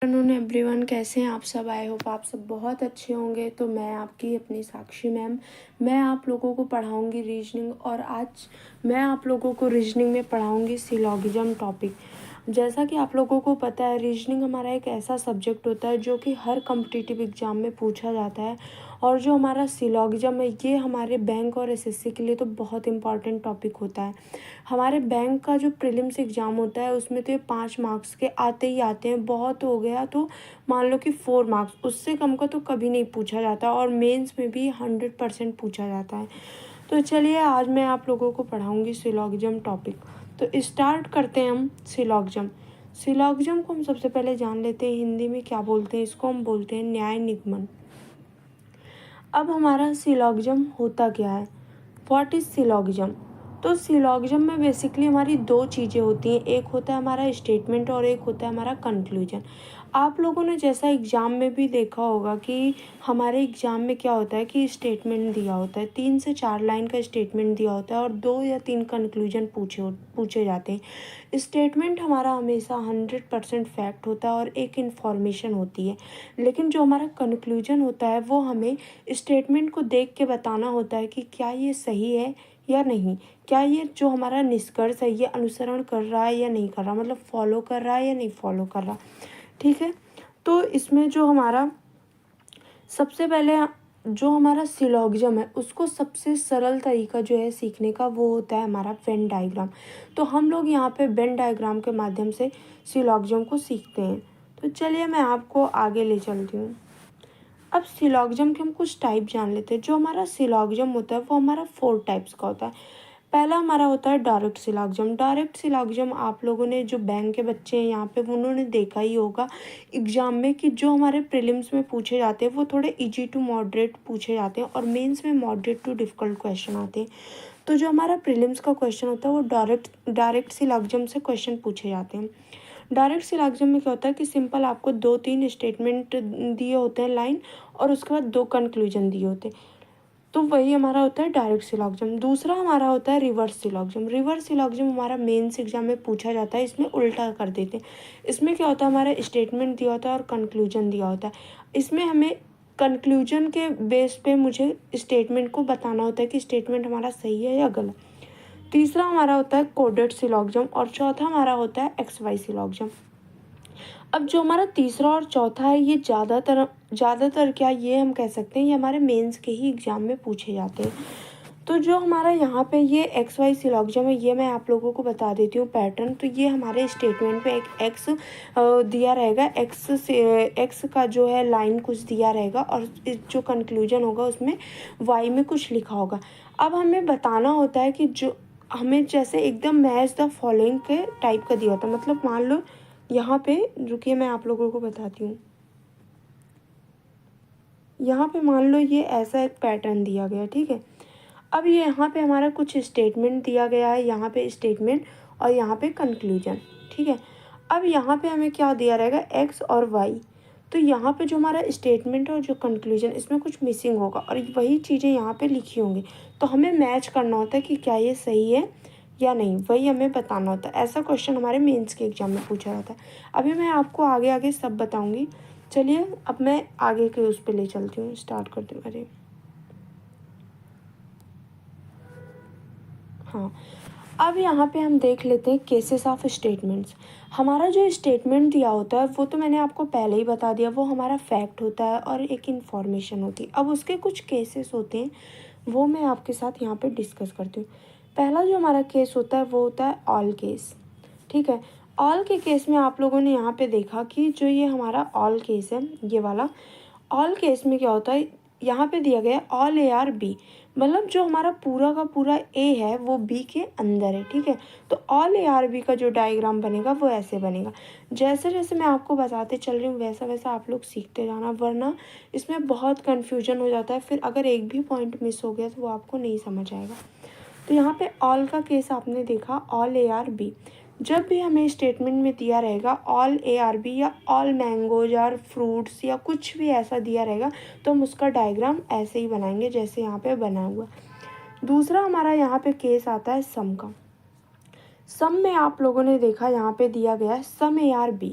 Afternoon everyone, कैसे हैं आप सब। आई होप आप सब बहुत अच्छे होंगे। तो मैं आपकी अपनी साक्षी मैम, मैं आप लोगों को पढ़ाऊंगी रीजनिंग। और आज मैं आप लोगों को रीजनिंग में पढ़ाऊंगी सिलोगिज्म टॉपिक। जैसा कि आप लोगों को पता है, रीजनिंग हमारा एक ऐसा सब्जेक्ट होता है जो कि हर कम्पिटिटिव एग्ज़ाम में पूछा जाता है। और जो हमारा सिलोगिज्म है, ये हमारे बैंक और एसएससी के लिए तो बहुत इंपॉर्टेंट टॉपिक होता है। हमारे बैंक का जो प्रीलिम्स एग्ज़ाम होता है उसमें तो ये 5 मार्क्स के आते ही आते हैं। बहुत हो गया तो मान लो कि 4 मार्क्स, उससे कम का तो कभी नहीं पूछा जाता। और मेंस में भी 100% पूछा जाता है। तो चलिए, आज मैं आप लोगों को पढ़ाऊँगी सिलोगिज्म टॉपिक। तो स्टार्ट करते हैं हम सिलोगिज्म। सिलोगिज्म को हम सबसे पहले जान लेते हैं हिंदी में क्या बोलते हैं। इसको हम बोलते हैं न्याय निगमन। अब हमारा सिलोगिज्म होता क्या है, व्हाट इज़ सिलोगिज्म। तो सिलोगिज्म में बेसिकली हमारी दो चीज़ें होती हैं, एक होता है हमारा स्टेटमेंट और एक होता है हमारा कंक्लूजन। आप लोगों ने जैसा एग्ज़ाम में भी देखा होगा कि हमारे एग्ज़ाम में क्या होता है कि स्टेटमेंट दिया होता है, 3 से 4 लाइन का स्टेटमेंट दिया होता है और 2 या 3 कंक्लूजन पूछे जाते हैं। स्टेटमेंट हमारा हमेशा 100% फैक्ट होता है और एक इन्फॉर्मेशन होती है। लेकिन जो हमारा कंक्लूजन होता है वो हमें स्टेटमेंट को देख के बताना होता है कि क्या ये सही है या नहीं, क्या ये जो हमारा निष्कर्ष है ये अनुसरण कर रहा है या नहीं कर रहा, मतलब फॉलो कर रहा है या नहीं फॉलो कर रहा। ठीक है। तो इसमें जो हमारा सबसे पहले जो हमारा सिलोगिज्म है उसको सबसे सरल तरीका जो है सीखने का वो होता है हमारा वेन डायग्राम। तो हम लोग यहाँ पे वेन डायग्राम के माध्यम से सिलोगिज्म को सीखते हैं। तो चलिए, मैं आपको आगे ले चलती हूँ। अब सिलोगिज्म के हम कुछ टाइप जान लेते हैं। जो हमारा सिलोगिज्म होता है वो हमारा 4 टाइप्स का होता है। पहला हमारा होता है डायरेक्ट सिलोगिज्म। डायरेक्ट सिलोगिज्म आप लोगों ने, जो बैंक के बच्चे हैं यहाँ पे, उन्होंने देखा ही होगा एग्ज़ाम में कि जो हमारे प्रीलिम्स में पूछे जाते हैं वो थोड़े इजी टू मॉडरेट पूछे जाते हैं और मेंस में मॉडरेट टू डिफ़िकल्ट क्वेश्चन आते हैं। तो जो हमारा प्रीलिम्स का क्वेश्चन होता है वो डायरेक्ट सिलोगिज्म से क्वेश्चन पूछे जाते हैं। डायरेक्ट सिलोगिज्म में क्या होता है कि सिंपल आपको 2-3 स्टेटमेंट दिए होते हैं लाइन, और उसके बाद 2 कंक्लूजन दिए होते हैं। तो वही हमारा होता है डायरेक्ट सिलोगिज्म। दूसरा हमारा होता है रिवर्स सिलोगिज्म। रिवर्स सिलोगिज्म हमारा मेंस एग्जाम में पूछा जाता है। इसमें उल्टा कर देते हैं। इसमें क्या होता है, हमारा स्टेटमेंट दिया होता है और कंक्लूजन दिया होता है। इसमें हमें कंक्लूजन के बेस पे मुझे स्टेटमेंट को बताना होता है कि स्टेटमेंट हमारा सही है या गलत। तीसरा हमारा होता है कोडेड सिलोगिज्म और चौथा हमारा होता है XY सिलोगिज्म। अब जो हमारा तीसरा और चौथा है ये ज़्यादातर क्या ये हम कह सकते हैं ये हमारे मेंस के ही एग्ज़ाम में पूछे जाते हैं। तो जो हमारा यहाँ पे ये XY सिलोगिज्म है, ये मैं आप लोगों को बता देती हूँ पैटर्न। तो ये हमारे स्टेटमेंट पे एक एक्स दिया रहेगा, एक्स से एक्स का जो है लाइन कुछ दिया रहेगा और जो कंक्लूजन होगा उसमें वाई में कुछ लिखा होगा। अब हमें बताना होता है कि जो हमें जैसे एकदम मैच द फॉलोइंग के टाइप का दिया होता है। मतलब मान लो यहाँ पे, रुकिए मैं आप लोगों को बताती हूँ। यहाँ पे मान लो ये ऐसा एक पैटर्न दिया गया, ठीक है। अब ये यहाँ पे हमारा कुछ स्टेटमेंट दिया गया है, यहाँ पे स्टेटमेंट और यहाँ पे कंक्लूजन, ठीक है। अब यहाँ पे हमें क्या दिया रहेगा, एक्स और वाई। तो यहाँ पे जो हमारा स्टेटमेंट और जो कंक्लूजन, इसमें कुछ मिसिंग होगा और वही चीज़ें यहाँ पे लिखी होंगी। तो हमें मैच करना होता है कि क्या ये सही है या नहीं, वही हमें बताना होता है। ऐसा क्वेश्चन हमारे मेंस के एग्जाम में पूछा जाता है। अभी मैं आपको आगे आगे सब बताऊँगी। चलिए, अब मैं आगे के उस पर ले चलती हूँ, स्टार्ट करती हूँ। अरे हाँ, अब यहाँ पे हम देख लेते हैं केसेस ऑफ स्टेटमेंट्स। हमारा जो स्टेटमेंट दिया होता है वो तो मैंने आपको पहले ही बता दिया, वो हमारा फैक्ट होता है और एक इन्फॉर्मेशन होती है। अब उसके कुछ केसेस होते हैं, वो मैं आपके साथ यहाँ पे डिस्कस करती हूँ। पहला जो हमारा केस होता है वो होता है ऑल केस, ठीक है। ऑल के केस में आप लोगों ने यहाँ पे देखा कि जो ये हमारा ऑल केस है, ये वाला ऑल केस में क्या होता है, यहाँ पे दिया गया है ऑल AR B। मतलब जो हमारा पूरा का पूरा A है वो B के अंदर है, ठीक है। तो ऑल AR B का जो डायग्राम बनेगा वो ऐसे बनेगा। जैसे जैसे मैं आपको बताते चल रही हूँ वैसा वैसा आप लोग सीखते जाना, वरना इसमें बहुत कन्फ्यूजन हो जाता है। फिर अगर एक भी पॉइंट मिस हो गया तो वो आपको नहीं समझ आएगा। तो यहाँ पे ऑल का केस आपने देखा, ऑल AR B। जब भी हमें स्टेटमेंट में दिया रहेगा ऑल AR B या ऑल मैंगोज और फ्रूट्स या कुछ भी ऐसा दिया रहेगा, तो हम उसका डायग्राम ऐसे ही बनाएंगे जैसे यहाँ पे बना हुआ। दूसरा हमारा यहाँ पे केस आता है सम का। सम में आप लोगों ने देखा यहाँ पे दिया गया है सम AR B।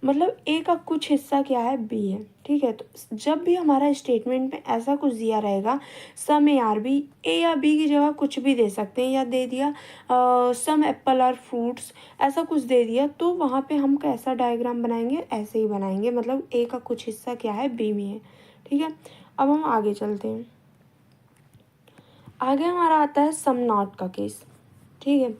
मतलब ए का कुछ हिस्सा क्या है, बी है, ठीक है। तो जब भी हमारा स्टेटमेंट में ऐसा कुछ दिया रहेगा, सम ए आर बी, ए या बी की जगह कुछ भी दे सकते हैं, या दे दिया सम एप्पल और फ्रूट्स, ऐसा कुछ दे दिया, तो वहाँ पे हम कैसा डायग्राम बनाएंगे, ऐसे ही बनाएंगे। मतलब ए का कुछ हिस्सा क्या है, बी में है, ठीक है। अब हम आगे चलते हैं। आगे हमारा आता है सम नॉट का केस, ठीक है।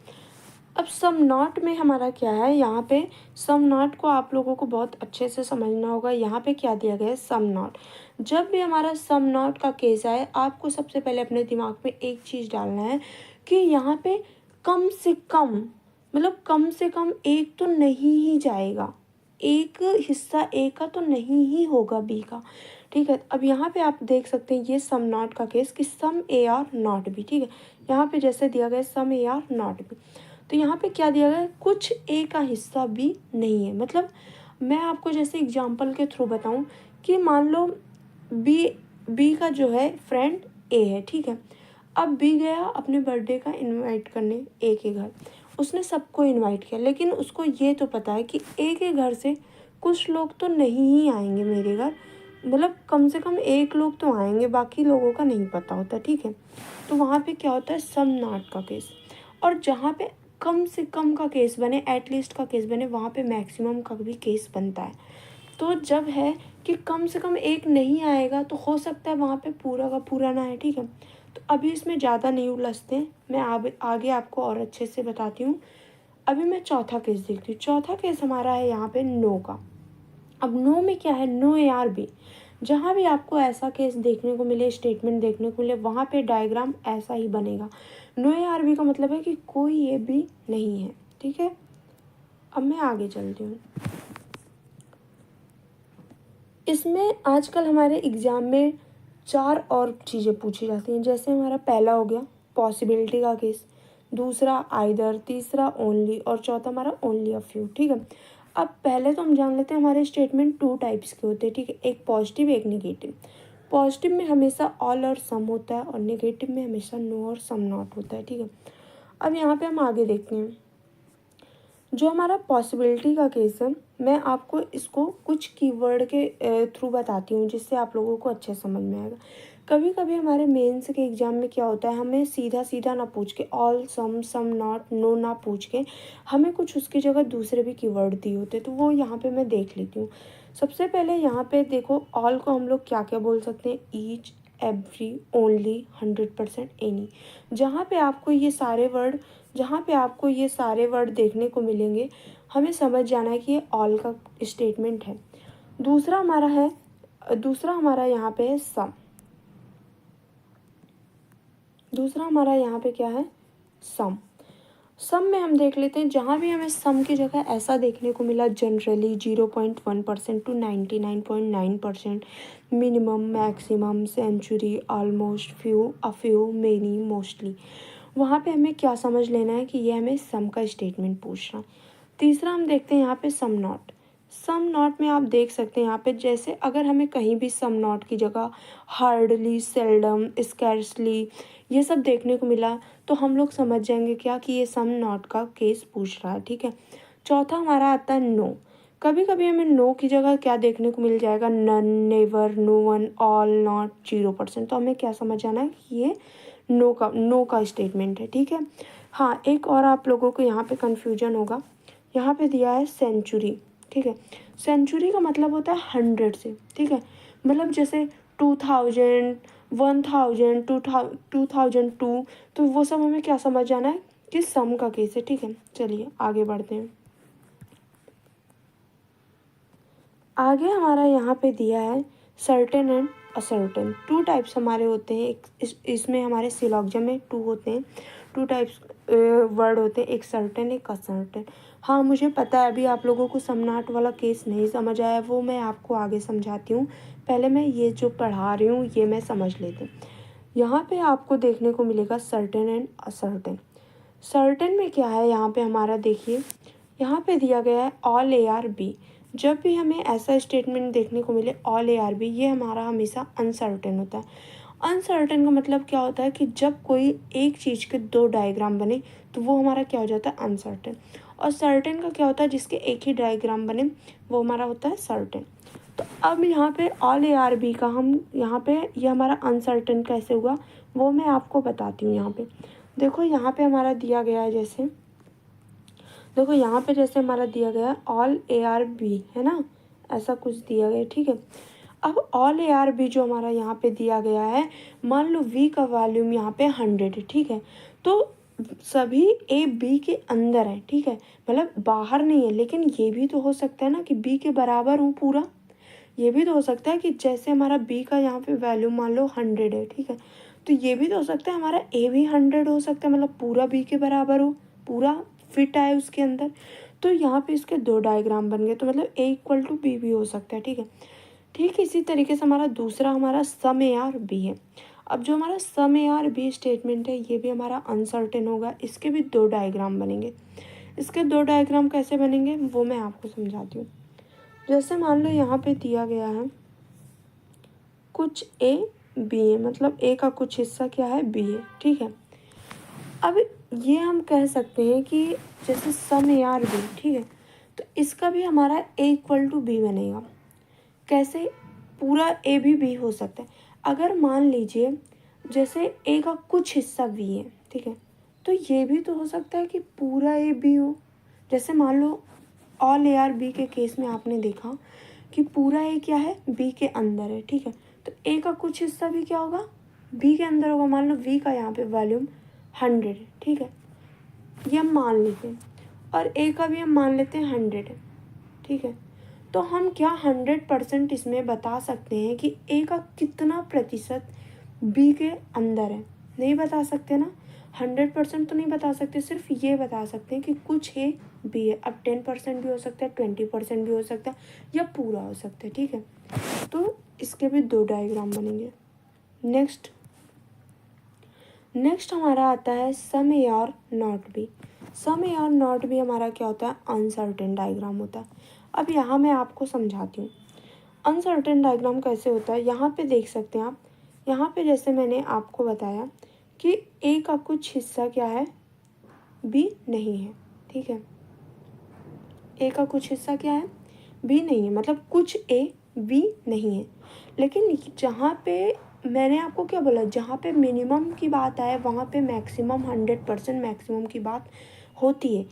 अब सम नॉट में हमारा क्या है, यहाँ पे सम नॉट को आप लोगों को बहुत अच्छे से समझना होगा। यहाँ पे क्या दिया गया है, सम नॉट। जब भी हमारा सम नॉट का केस आए, आपको सबसे पहले अपने दिमाग में एक चीज़ डालना है कि यहाँ पे कम से कम, मतलब कम से कम एक तो नहीं ही जाएगा, एक हिस्सा ए का तो नहीं ही होगा बी का, ठीक है। अब यहाँ पे आप देख सकते हैं ये सम नॉट का केस कि सम ए आर नॉट बी, ठीक है। यहाँ पे जैसे दिया गया सम ए आर नॉट बी, तो यहाँ पे क्या दिया गया है, कुछ ए का हिस्सा बी नहीं है। मतलब मैं आपको जैसे एग्जांपल के थ्रू बताऊं कि मान लो बी का जो है फ्रेंड ए है, ठीक है। अब बी गया अपने बर्थडे का इनवाइट करने ए के घर, उसने सबको इनवाइट किया, लेकिन उसको ये तो पता है कि ए के घर से कुछ लोग तो नहीं ही आएंगे मेरे घर, मतलब कम से कम एक लोग तो आएंगे, बाकी लोगों का नहीं पता होता, ठीक है। तो वहाँ पे क्या होता है, सम नॉट का केस। और जहाँ पे कम से कम का केस बने, एटलीस्ट का केस बने, वहाँ पे मैक्सिमम का भी केस बनता है। तो जब है कि कम से कम एक नहीं आएगा, तो हो सकता है वहाँ पे पूरा का पूरा ना है, ठीक है। तो अभी इसमें ज़्यादा नहीं उलझते, मैं आगे आपको और अच्छे से बताती हूँ। अभी मैं चौथा केस देखती हूँ। चौथा केस हमारा है यहाँ पे नो का। अब नो में क्या है, नो ए आर बी। जहाँ भी आपको ऐसा केस देखने को मिले, स्टेटमेंट देखने को मिले, वहाँ पे डायग्राम ऐसा ही बनेगा। नो ए आर बी का मतलब है कि कोई ए बी नहीं है, ठीक है। अब मैं आगे चलती हूँ। इसमें आजकल हमारे एग्ज़ाम में 4 और चीज़ें पूछी जाती हैं। जैसे हमारा पहला हो गया पॉसिबिलिटी का केस, दूसरा आइदर, तीसरा ओनली, और चौथा हमारा ओनली अ फ्यू, ठीक है। अब पहले तो हम जान लेते हैं हमारे स्टेटमेंट 2 टाइप्स के होते हैं, ठीक है। एक पॉजिटिव, एक निगेटिव। पॉजिटिव में हमेशा ऑल और सम होता है, और निगेटिव में हमेशा नो और सम नॉट होता है, ठीक है। अब यहाँ पे हम आगे देखते हैं। जो हमारा पॉसिबिलिटी का केस है, मैं आपको इसको कुछ कीवर्ड के थ्रू बताती हूँ, जिससे आप लोगों को अच्छे समझ में आएगा। कभी कभी हमारे मेंस के एग्ज़ाम में क्या होता है, हमें सीधा सीधा ना पूछ के, all some some not no ना पूछ के, हमें कुछ उसकी जगह दूसरे भी कीवर्ड दिए होते हैं, तो वो यहाँ पे मैं देख लेती हूँ। सबसे पहले यहाँ पे देखो, ऑल को हम लोग क्या क्या बोल सकते हैं, ईच, एवरी, ओनली, 100%, एनी। जहाँ पे आपको ये सारे वर्ड जहाँ पे आपको ये सारे वर्ड देखने को मिलेंगे, हमें समझ जाना है कि ये ऑल का स्टेटमेंट है। दूसरा हमारा यहाँ पे है सम। दूसरा हमारा यहाँ पे क्या है, सम। सम में हम देख लेते हैं, जहाँ भी हमें सम की जगह ऐसा देखने को मिला, generally 0.1% to 99.9%, minimum, maximum, century, almost, few, a few, many, mostly, वहाँ पे हमें क्या समझ लेना है कि ये हमें सम का स्टेटमेंट पूछ रहा। तीसरा हम देखते हैं यहाँ पे सम नॉट। सम नॉट में आप देख सकते हैं यहाँ पे, जैसे अगर हमें कहीं भी सम नॉट की जगह हार्डली, सेल्डम, स्कैर्सली, ये सब देखने को मिला, तो हम लोग समझ जाएंगे क्या कि ये सम नॉट का केस पूछ रहा है, ठीक है। चौथा हमारा आता है नो। कभी कभी हमें नो की जगह क्या देखने को मिल जाएगा, none, never, no one, all, not, 0%। तो हमें क्या समझ आना है कि ये नो का स्टेटमेंट है, ठीक है। हाँ, एक और आप लोगों को यहाँ पे कन्फ्यूजन होगा, यहाँ पे दिया है सेंचुरी, ठीक है। सेंचुरी का मतलब होता है 100 से, ठीक है। मतलब जैसे 2000, 1000, 2002, तो वो सब हमें क्या समझ जाना है कि सम का केस है, ठीक है। चलिए आगे बढ़ते हैं। आगे हमारा यहाँ पे दिया है सर्टेन एंड असर्टेन। 2 टाइप्स हमारे होते हैं, इसमें हमारे सिलॉजिज्म में 2 होते हैं, 2 टाइप्स वर्ड होते हैं, एक सर्टेन, एक असर्टेन। हाँ, मुझे पता है अभी आप लोगों को समनाट वाला केस नहीं समझ आया, वो मैं आपको आगे समझाती हूँ। पहले मैं ये जो पढ़ा रही हूँ ये मैं समझ लेती हूँ। यहाँ पे आपको देखने को मिलेगा सर्टेन एंड असर्टेन। सर्टेन में क्या है, यहाँ पे हमारा देखिए, यहाँ पे दिया गया है ऑल ए आर बी। जब भी हमें ऐसा स्टेटमेंट देखने को मिले ऑल ए आर बी, ये हमारा हमेशा अनसर्टेन होता है। अनसर्टेन का मतलब क्या होता है कि जब कोई एक चीज़ के 2 डायग्राम बने, तो वो हमारा क्या हो जाता है, अनसर्टेन। और सर्टेन का क्या होता है, जिसके एक ही डायग्राम बने वो हमारा होता है सर्टेन। तो अब यहाँ पे ऑल ए आर बी का हम यहाँ पे ये हमारा अनसर्टेन कैसे हुआ वो मैं आपको बताती हूँ। यहाँ पे देखो, यहाँ पे हमारा दिया गया है, जैसे देखो यहाँ पे जैसे हमारा दिया गया है ऑल ए आर बी, है ना, ऐसा कुछ दिया गया है, ठीक है। अब ऑल ए आर बी जो हमारा यहाँ पे दिया गया है, मान लो वी का वॉल्यूम यहाँ पे 100 है, ठीक है। तो सभी ए बी के अंदर है, ठीक है, मतलब बाहर नहीं है। लेकिन ये भी तो हो सकता है ना कि बी के बराबर हो पूरा। ये भी तो हो सकता है कि जैसे हमारा बी का यहाँ पे वैल्यू मान लो 100 है, ठीक है, तो ये भी तो हो सकता है हमारा ए भी 100 हो सकता है, मतलब पूरा बी के बराबर हो, पूरा फिट आए उसके अंदर। तो यहाँ पे इसके दो डायग्राम बन गए, तो मतलब ए इक्वल टू बी भी हो सकता है, ठीक है। ठीक इसी तरीके से हमारा दूसरा हमारा सम ए आर बी है। अब जो हमारा सम ए आर बी स्टेटमेंट है ये भी हमारा अनसर्टेन होगा। इसके भी दो डायग्राम बनेंगे। इसके दो डायग्राम कैसे बनेंगे वो मैं आपको समझाती हूँ। जैसे मान लो यहाँ पे दिया गया है कुछ ए बी है, मतलब ए का कुछ हिस्सा क्या है, बी है, ठीक है। अब ये हम कह सकते हैं कि जैसे सम ए आर बी, ठीक है, तो इसका भी हमारा ए इक्वल टू बी बनेगा। कैसे, पूरा ए भी बी हो सकता है। अगर मान लीजिए जैसे ए का कुछ हिस्सा बी है, ठीक है, तो ये भी तो हो सकता है कि पूरा ए बी हो। जैसे मान लो ऑल ए आर बी के केस में आपने देखा कि पूरा ए क्या है, बी के अंदर है, ठीक है, तो ए का कुछ हिस्सा भी क्या होगा, बी के अंदर होगा। मान लो वी का यहाँ पे वॉल्यूम 100 है, ठीक है, ये हम मान लेते हैं, और ए का भी हम मान लेते हैं 100 है, ठीक है। तो हम क्या 100% इसमें बता सकते हैं कि ए का कितना प्रतिशत बी के अंदर है? नहीं बता सकते ना, 100% तो नहीं बता सकते, सिर्फ ये बता सकते हैं कि कुछ ए बी है। अब 10% भी हो सकता है, 20% भी हो सकता है, या पूरा हो सकता है, ठीक है। तो इसके भी दो डायग्राम बनेंगे। नेक्स्ट हमारा आता है सम ए और नॉट बी। सम ए और नॉट बी हमारा क्या होता है, अनसर्टेन डायग्राम होता है। अब यहाँ मैं आपको समझाती हूँ अनसर्टेन डायग्राम कैसे होता है। यहाँ पे देख सकते हैं आप, यहाँ पे जैसे मैंने आपको बताया कि ए का कुछ हिस्सा क्या है, बी नहीं है, ठीक है। ए का कुछ हिस्सा क्या है, बी नहीं है, मतलब कुछ ए बी नहीं है। लेकिन जहाँ पे मैंने आपको क्या बोला, जहाँ पे मिनिमम की बात आए वहाँ पे मैक्सिमम 100% मैक्सिमम की बात होती है।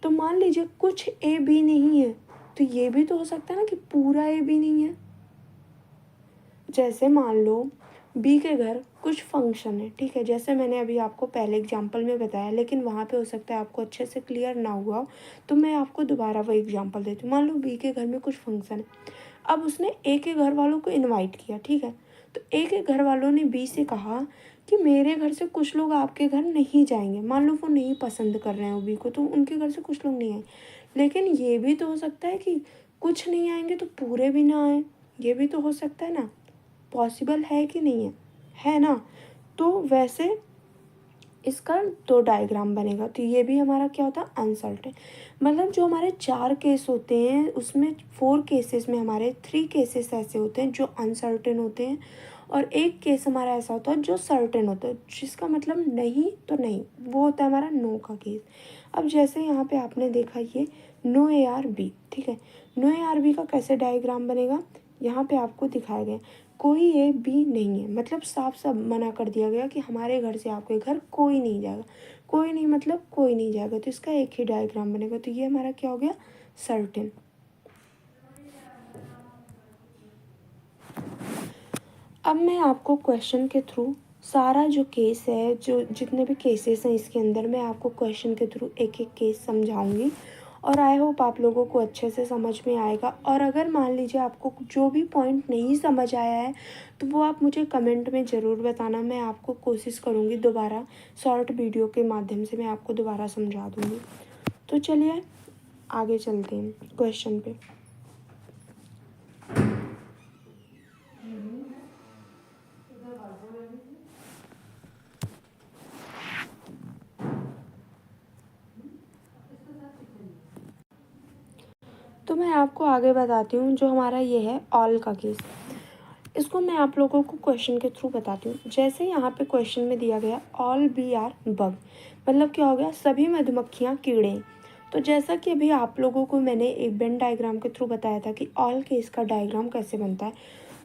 तो मान लीजिए कुछ ए बी नहीं है, तो ये भी तो हो सकता है ना कि पूरा ए बी नहीं है। जैसे मान लो बी के घर कुछ फंक्शन है, ठीक है, जैसे मैंने अभी आपको पहले एग्जांपल में बताया, लेकिन वहाँ पे हो सकता है आपको अच्छे से क्लियर ना हुआ हो, तो मैं आपको दोबारा वो एग्जांपल देती हूँ। मान लो बी के घर में कुछ फंक्शन है, अब उसने ए के घर वालों को इनवाइट किया, ठीक है, तो ए के घर वालों ने बी से कहा कि मेरे घर से कुछ लोग आपके घर नहीं जाएंगे। मान लो वो नहीं पसंद कर रहे हैं बी को, तो उनके घर से कुछ लोग नहीं आए। लेकिन ये भी तो हो सकता है कि कुछ नहीं आएंगे तो पूरे भी ना आए, ये भी तो हो सकता है ना, पॉसिबल है कि नहीं है ना। तो वैसे इसका दो डायग्राम बनेगा। तो ये भी हमारा क्या होता है, अनसर्टेन। मतलब जो हमारे 4 केस होते हैं उसमें 4 केसेस में हमारे 3 केसेस ऐसे होते हैं जो अनसर्टेन होते हैं, और एक केस हमारा ऐसा होता है जो सर्टेन होता है, जिसका मतलब नहीं तो नहीं, वो होता है हमारा नो का केस। अब जैसे यहाँ पे आपने देखा ये नो ए आर बी, ठीक है, नो ए आर बी का कैसे डायग्राम बनेगा, यहाँ पे आपको दिखाया गया कोई ए बी नहीं है, मतलब साफ साफ मना कर दिया गया कि हमारे घर से आपके घर कोई नहीं जाएगा। कोई नहीं मतलब कोई नहीं जाएगा, तो इसका एक ही डायग्राम बनेगा। तो ये हमारा क्या हो गया, सर्टेन। अब मैं आपको क्वेश्चन के थ्रू सारा जो केस है, जो जितने भी केसेस हैं इसके अंदर, मैं आपको क्वेश्चन के थ्रू एक एक केस समझाऊंगी, और आई होप आप लोगों को अच्छे से समझ में आएगा। और अगर मान लीजिए आपको जो भी पॉइंट नहीं समझ आया है तो वो आप मुझे कमेंट में ज़रूर बताना, मैं आपको कोशिश करूँगी दोबारा शॉर्ट वीडियो के माध्यम से मैं आपको दोबारा समझा दूँगी। तो चलिए आगे चलते हैं क्वेश्चन पे। तो मैं आपको आगे बताती हूँ जो हमारा ये है ऑल का केस। इसको मैं आप लोगों को क्वेश्चन के थ्रू बताती हूँ। जैसे यहाँ पे क्वेश्चन में दिया गया ऑल बी आर बग, मतलब क्या हो गया, सभी मधुमक्खियाँ कीड़े। तो जैसा कि अभी आप लोगों को मैंने एक वेन डायग्राम के थ्रू बताया था कि ऑल केस का डायग्राम कैसे बनता है,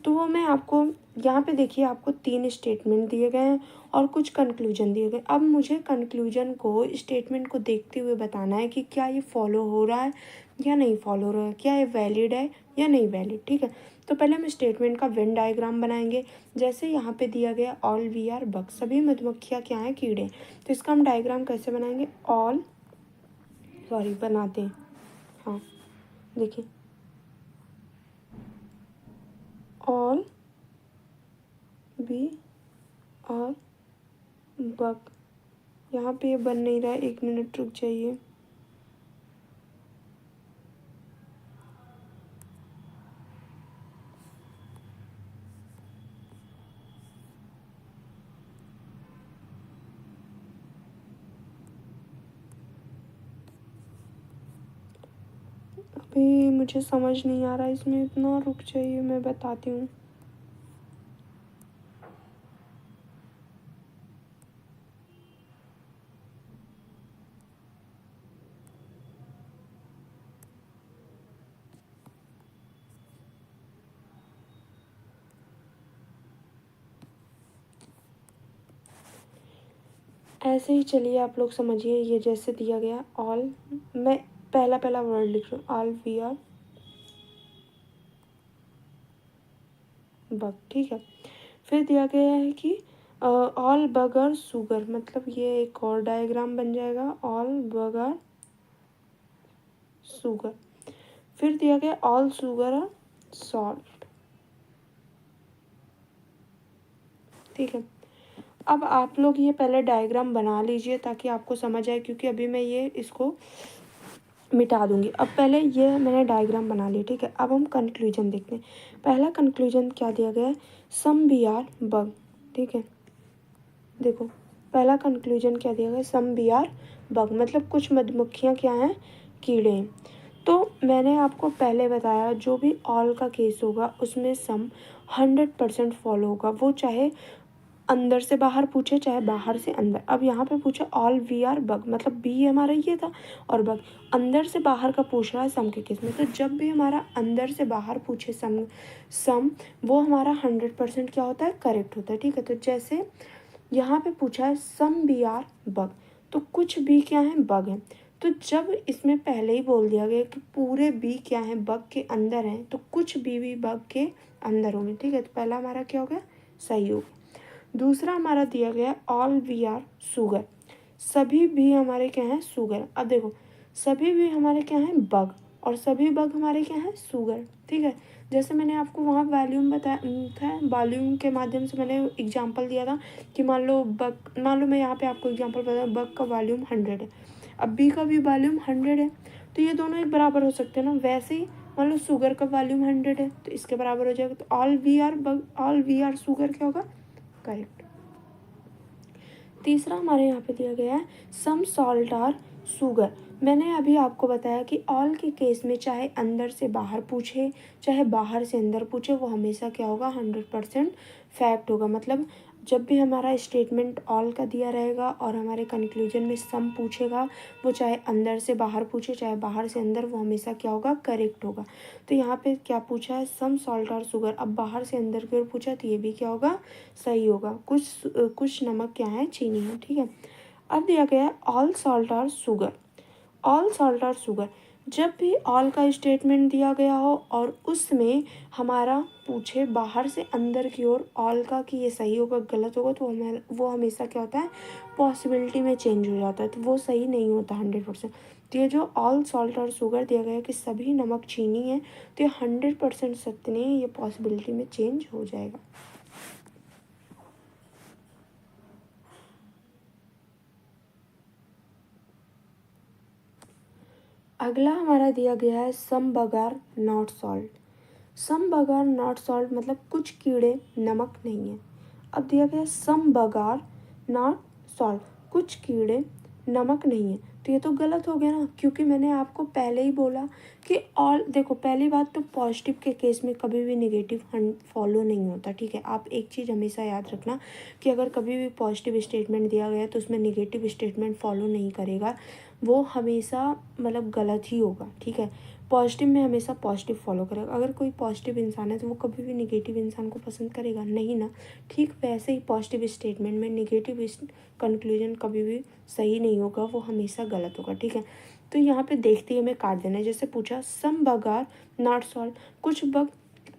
तो वो मैं आपको यहाँ पे देखिए, आपको 3 स्टेटमेंट दिए गए हैं और कुछ कंक्लूजन दिए गए। अब मुझे कंक्लूजन को, स्टेटमेंट को देखते हुए बताना है कि क्या ये फॉलो हो रहा है या नहीं फॉलो हो रहा है, क्या ये वैलिड है या नहीं वैलिड। ठीक है, तो पहले हम स्टेटमेंट का वेन डायग्राम बनाएंगे। जैसे यहाँ पे दिया गया ऑल वी आर बग, सभी मधुमक्खियाँ क्या हैं, कीड़े। तो इसका हम डायग्राम कैसे बनाएंगे, बनाते हैं। हाँ देखिए, ऑल वी आर बग। यहाँ पे ये बन नहीं रहा है, 1 मिनट रुक जाइए। अभी मुझे समझ नहीं आ रहा है इसमें, इतना रुक जाइए, मैं बताती हूँ। ऐसे ही चलिए, आप लोग समझिए। ये जैसे दिया गया ऑल, मैं पहला पहला वर्ड लिख रही हूँ, ऑल वी आर बग। ठीक है, फिर दिया गया है कि ऑल बग आर शुगर, मतलब ये एक और डायग्राम बन जाएगा, ऑल बग आर शुगर। फिर दिया गया ऑल शुगर आर सॉल्ट। ठीक है, अब आप लोग ये पहले डायग्राम बना लीजिए ताकि आपको समझ आए, क्योंकि अभी मैं ये इसको मिटा दूंगी। अब पहले ये मैंने डायग्राम बना ली। ठीक है, अब हम कंक्लूजन देखते हैं। पहला कंक्लूजन क्या दिया गया है, सम बी आर बग। ठीक है, देखो पहला कंक्लूजन क्या दिया गया, सम बी आर बग, मतलब कुछ मधुमक्खियाँ क्या हैं, कीड़े हैं। तो मैंने आपको पहले बताया, जो भी ऑल का केस होगा उसमें सम 100% फॉलो होगा, वो चाहे अंदर से बाहर पूछे चाहे बाहर से अंदर। अब यहाँ पे पूछा ऑल वी आर बग, मतलब बी हमारा ये था और बग अंदर से बाहर का पूछ रहा है सम के केस में। तो जब भी हमारा अंदर से बाहर पूछे सम वो हमारा 100% क्या होता है, करेक्ट होता है। ठीक है, तो जैसे यहाँ पे पूछा है सम बी आर बग, तो कुछ बी क्या है, बग है। तो जब इसमें पहले ही बोल दिया गया कि पूरे बी क्या है, बग के अंदर हैं, तो कुछ बी भी बग के अंदर होंगे। ठीक है, तो पहला हमारा क्या हो गया, सही हो गया। दूसरा हमारा दिया गया ऑल वी आर शुगर, सभी भी हमारे क्या हैं, शुगर। अब देखो सभी भी हमारे क्या हैं, बग, और सभी बग हमारे क्या हैं, शुगर। ठीक है, जैसे मैंने आपको वहाँ वॉल्यूम बताया था, वॉल्यूम के माध्यम से मैंने एग्जांपल दिया था कि मान लो मैं यहाँ पे आपको एग्जांपल बताया, बग का वॉल्यूम 100 है, अब बी का भी वॉल्यूम 100 है, तो ये दोनों एक बराबर हो सकते हैं ना। वैसे ही मान लो शुगर का वॉल्यूम 100 है, तो इसके बराबर हो जाएगा। तो all we are bug, all we are sugar क्या होगा, करेक्ट। तीसरा हमारे यहाँ पे दिया गया है सम सॉल्ट आर शुगर। मैंने अभी आपको बताया कि ऑल के केस में चाहे अंदर से बाहर पूछे चाहे बाहर से अंदर पूछे, वो हमेशा क्या होगा, 100% फैक्ट होगा। मतलब जब भी हमारा स्टेटमेंट ऑल का दिया रहेगा और हमारे कंक्लूजन में सम पूछेगा, वो चाहे अंदर से बाहर पूछे चाहे बाहर से अंदर, वो हमेशा क्या होगा, करेक्ट होगा। तो यहाँ पे क्या पूछा है, सम सॉल्ट और शुगर। अब बाहर से अंदर की ओर पूछा तो ये भी क्या होगा, सही होगा। कुछ नमक क्या है, चीनी है। ठीक है, अब दिया गया है ऑल सॉल्ट और शुगर, ऑल सॉल्ट और शुगर। जब भी ऑल का स्टेटमेंट दिया गया हो और उसमें हमारा पूछे बाहर से अंदर की ओर ऑल का कि ये सही होगा गलत होगा, तो वो हमेशा क्या होता है, पॉसिबिलिटी में चेंज हो जाता है, तो वो सही नहीं होता 100%। तो ये जो ऑल सॉल्ट और शुगर दिया गया है कि सभी नमक चीनी है, तो ये 100% सत्य नहीं है, ये पॉसिबिलिटी में चेंज हो जाएगा। अगला हमारा दिया गया है सम बगार नॉट सॉल्ट। सम बगार नॉट सॉल्ट मतलब कुछ कीड़े नमक नहीं है। अब दिया गया सम बगार नॉट सॉल्ट, कुछ कीड़े नमक नहीं है, तो ये तो गलत हो गया ना, क्योंकि मैंने आपको पहले ही बोला कि ऑल, देखो पहली बात तो पॉजिटिव के केस में कभी भी नेगेटिव फॉलो नहीं होता, ठीक है। आप एक चीज़ हमेशा याद रखना कि अगर कभी भी पॉजिटिव स्टेटमेंट दिया गया तो उसमें नेगेटिव स्टेटमेंट फॉलो नहीं करेगा, वो हमेशा मतलब गलत ही होगा, ठीक है। पॉजिटिव में हमेशा पॉजिटिव फॉलो करेगा। अगर कोई पॉजिटिव इंसान है तो वो कभी भी नेगेटिव इंसान को पसंद करेगा नहीं ना। ठीक वैसे ही पॉजिटिव स्टेटमेंट में नेगेटिव कंक्लूजन कभी भी सही नहीं होगा, वो हमेशा गलत होगा, ठीक है। तो यहाँ पे देखते ही हमें काट देना है। जैसे पूछा सम बग आर नॉट सॉल्ट,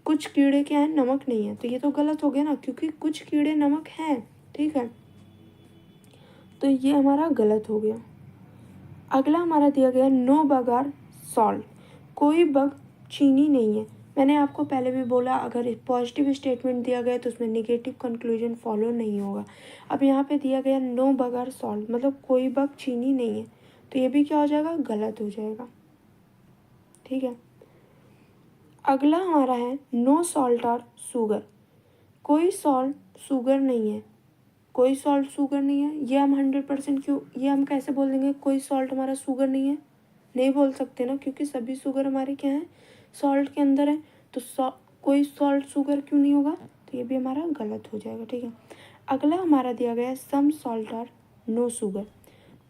कुछ कीड़े क्या है, नमक नहीं है, तो ये तो गलत हो गया ना, क्योंकि कुछ कीड़े नमक हैं, ठीक है। तो ये हमारा गलत हो गया। अगला हमारा दिया गया नो बग आर सॉल्ट, कोई बग चीनी नहीं है। मैंने आपको पहले भी बोला अगर पॉजिटिव स्टेटमेंट दिया गया तो उसमें नेगेटिव कंक्लूजन फॉलो नहीं होगा। अब यहाँ पे दिया गया नो बग आर सॉल्ट, मतलब कोई बग चीनी नहीं है, तो ये भी क्या हो जाएगा, गलत हो जाएगा, ठीक है। अगला हमारा है नो सॉल्ट आर शुगर, कोई सॉल्ट शुगर नहीं है, कोई सॉल्ट शुगर नहीं है। ये हम 100% क्यों, ये हम कैसे बोल देंगे कोई सॉल्ट हमारा शुगर नहीं है, नहीं बोल सकते ना, क्योंकि सभी शुगर हमारे क्या है, सॉल्ट के अंदर है। तो कोई सॉल्ट शुगर क्यों नहीं होगा, तो ये भी हमारा गलत हो जाएगा, ठीक है। अगला हमारा दिया गया है some salt or no sugar,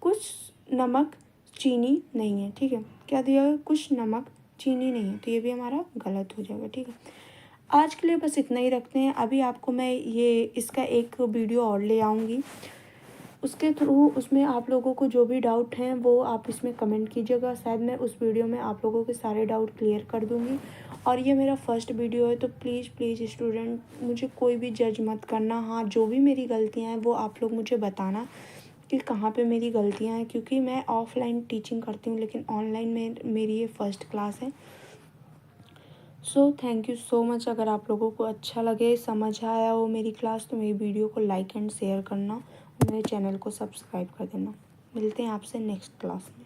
कुछ नमक चीनी नहीं है, ठीक है। क्या दिया गया, कुछ नमक चीनी नहीं है, तो ये भी हमारा गलत हो जाएगा, ठीक है। आज के लिए बस इतना ही रखते हैं। अभी आपको मैं ये इसका एक वीडियो और ले आऊँगी, उसके थ्रू उसमें आप लोगों को जो भी डाउट हैं वो आप इसमें कमेंट कीजिएगा, शायद मैं उस वीडियो में आप लोगों के सारे डाउट क्लियर कर दूँगी। और ये मेरा फर्स्ट वीडियो है, तो प्लीज़ स्टूडेंट मुझे कोई भी जज मत करना। हाँ, जो भी मेरी गलतियाँ हैं वो आप लोग मुझे बताना कि कहाँ पे मेरी गलतियाँ हैं, क्योंकि मैं ऑफलाइन टीचिंग करती हूँ लेकिन ऑनलाइन में मेरी ये फर्स्ट क्लास है। So thank you so much. अगर आप लोगों को अच्छा लगे, समझ आया हो मेरी क्लास, तो मेरी वीडियो को लाइक एंड शेयर करना और मेरे चैनल को सब्सक्राइब कर देना। मिलते हैं आपसे नेक्स्ट क्लास में।